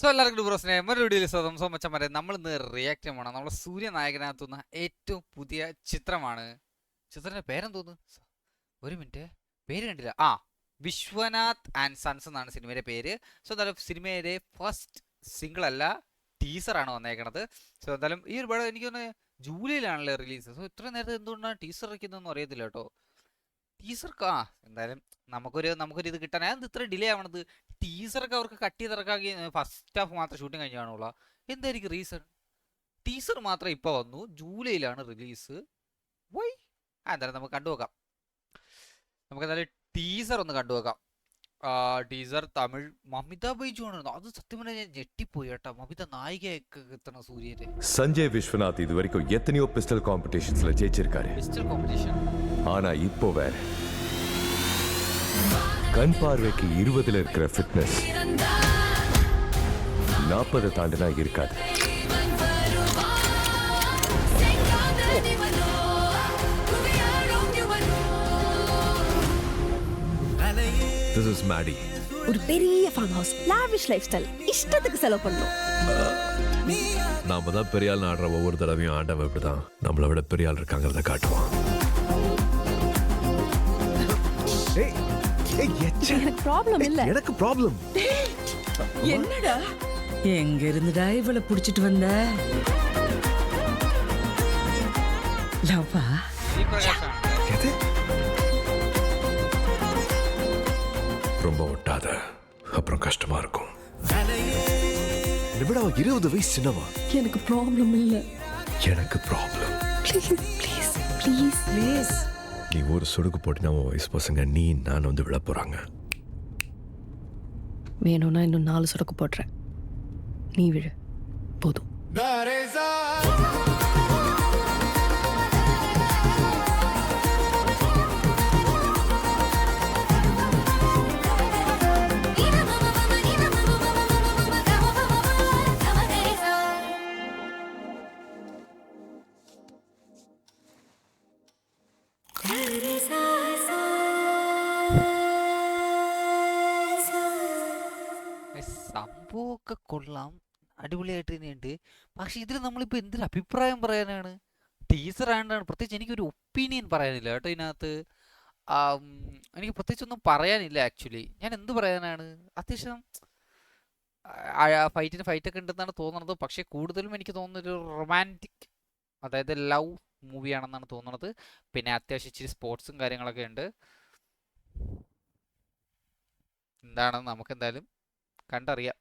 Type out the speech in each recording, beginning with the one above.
So എല്ലാവർക്കും ബ്രോസിനെ ഒരു വീഡിയോയിൽ സ്വന്തം സോ മച്ചന്മാരെ നമ്മൾ ഇന്ന് റിയാക്ട് ചെയ്യണം. നമ്മുടെ സൂര്യ നായകനകത്തുന്ന ഏറ്റവും പുതിയ ചിത്രമാണ്. ചിത്രത്തിന്റെ പേരെന്തോന്നു? ഒരു മിനിറ്റ്, പേര് കണ്ടില്ല. വിശ്വനാഥ് ആൻഡ് സൺസ് എന്നാണ് സിനിമയുടെ പേര്. സോ എന്തായാലും സിനിമയുടെ ഫസ്റ്റ് സിംഗിൾ അല്ല, ടീസറാണ് വന്നേക്കണത്. സോ എന്തായാലും ഈ ഒരു പടം എനിക്ക് തോന്നുന്നത് ജൂലൈയിലാണല്ലോ റിലീസ്. സോ ഇത്ര നേരത്തെ എന്തുകൊണ്ടാണ് ടീസർ ഇറക്കുന്നതെന്ന് അറിയത്തില്ല കേട്ടോ. ടീസർ എന്തായാലും നമുക്കൊരു ഇത് കിട്ടാൻ അത് ഇത്ര ഡിലേ ആവണത്. ടീസറൊക്കെ അവർക്ക് കട്ട് ചെയ്തിറക്കാക്കി ഫസ്റ്റ് ഹാഫ് മാത്രം ഷൂട്ടിംഗ് കഴിഞ്ഞ് കാണുള്ള. എന്തായിരിക്കും റീസൺ? ടീസർ മാത്രം ഇപ്പോൾ വന്നു, ജൂലൈയിലാണ് റിലീസ്. വൈ? എന്തായാലും നമുക്ക് കണ്ടുവെക്കാം. നമുക്ക് എന്തായാലും ടീസർ ഒന്ന് കണ്ടുവെക്കാം. ടീസർ തമിഴ്. മമിത ബൈജു ആണ്. അത് സത്യം പറഞ്ഞാൽ ഞാൻ ഞെട്ടിപ്പോയി കേട്ടോ. മമിത നായികയൊക്കെ എത്തണം സൂര്യന്റെ. சஞ்சய் விஸ்வநாத் இது வரைக்கும் எத்தனையோ பிஸ்டல் காம்படிஷன்ஸ்ல ஜெயிச்சிருக்காரு. Pistol competition. ஆனா இப்போ வேற. கண் பார்வைக்கு 20ல இருக்கிற ஃபிட்னஸ் 40 தாண்டினா இருக்காது. This is Maddie. ஒரு பெரிய farm house, lavish life style, இஷ்டத்துக்கு செலவு பண்ணணும். நாம தான் பெரிய ஆள் ஆடுற ஒவ்வொரு தடவையும் ஆண்டவன் இப்படிதான் நம்மளை விட பெரிய ஆள் இருக்காங்கிறத காட்டுவான். எனக்கு ப்ராப்ளம் இல்ல. எனக்கு ப்ராப்ளம். என்னடா எங்க இருந்துடா இவளை புடிச்சிட்டு வந்த? லவ்வா? ரொம்ப ஒட்டாத, அப்புறம் கஷ்டமா இருக்கும். நிமிடா 20 வயசு சின்னவா. எனக்கு ப்ராப்ளம் இல்ல. எனக்கு ப்ராப்ளம். Please please please. நீ ஒரு சொடுக்கு போட்டினா உன் வயசு பசங்க நீ நான் வந்து விழ போறாங்க. வேணும்னா இன்னும் 4 சொடக்கு போடுறேன், நீ விழு போதும். സംഭവമൊക്കെ കൊള്ളാം, അടിപൊളിയായിട്ട് തന്നെയുണ്ട്. പക്ഷെ ഇതിൽ നമ്മളിപ്പോൾ എന്തൊരു അഭിപ്രായം പറയാനാണ്? ടീസർ ആയതുകൊണ്ടാണ്. പ്രത്യേകിച്ച് എനിക്കൊരു ഒപ്പീനിയൻ പറയാനില്ല കേട്ടോ ഇതിനകത്ത്. എനിക്ക് പ്രത്യേകിച്ചൊന്നും പറയാനില്ല ആക്ച്വലി. ഞാൻ എന്ത് പറയാനാണ്? അത്യാവശ്യം ഫൈറ്റൊക്കെ ഉണ്ടെന്നാണ് തോന്നുന്നത്. പക്ഷേ കൂടുതലും എനിക്ക് തോന്നുന്നൊരു റൊമാൻറ്റിക്, അതായത് ലവ് മൂവിയാണെന്നാണ് തോന്നുന്നത്. പിന്നെ അത്യാവശ്യം ഇച്ചിരി സ്പോർട്സും കാര്യങ്ങളൊക്കെ ഉണ്ട്. എന്താണെന്ന് നമുക്ക് എന്തായാലും കണ്ടറിയാം.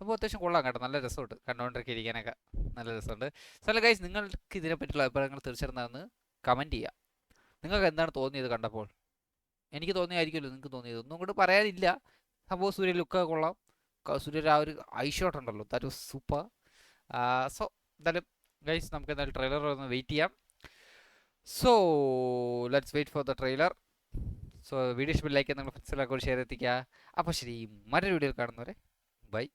അപ്പോൾ അത്യാവശ്യം കൊള്ളാം കേട്ടോ, നല്ല രസമുണ്ട് കണ്ടുകൊണ്ടിരിക്കുക, ഇരിക്കാനൊക്കെ നല്ല രസമുണ്ട്. സോ ഗൈസ്, നിങ്ങൾക്ക് ഇതിനെപ്പറ്റിയുള്ള അഭിപ്രായങ്ങൾ തീർച്ചയായിട്ടും കമൻറ്റ് ചെയ്യുക. നിങ്ങൾക്ക് എന്താണ് തോന്നിയത് കണ്ടപ്പോൾ? എനിക്ക് തോന്നിയായിരിക്കുമല്ലോ നിങ്ങൾക്ക് തോന്നിയത്. ഒന്നും കൂടി പറയാനില്ല. സംഭവം സൂര്യ ലുക്കൊക്കെ കൊള്ളാം. സൂര്യയുടെ ആ ഒരു ഐ ഷോട്ട് ഉണ്ടല്ലോ, ദാറ്റ് വാസ് സൂപ്പർ. സോ എന്തായാലും ഗൈസ്, നമുക്ക് എന്തായാലും ട്രെയിലർ ഒന്ന് വെയിറ്റ് ചെയ്യാം. So let's wait for the trailer. So video ഇഷ്ടപ്പെട്ട് ലൈക്ക് ചെയ്യുക, നിങ്ങൾ ഫ്രണ്ട്സിലൊക്കെ ഷെയർ എത്തിക്കുക. അപ്പോൾ ശരി, മറ്റൊരു വീഡിയോയിൽ കാണുന്നവരെ ബൈ.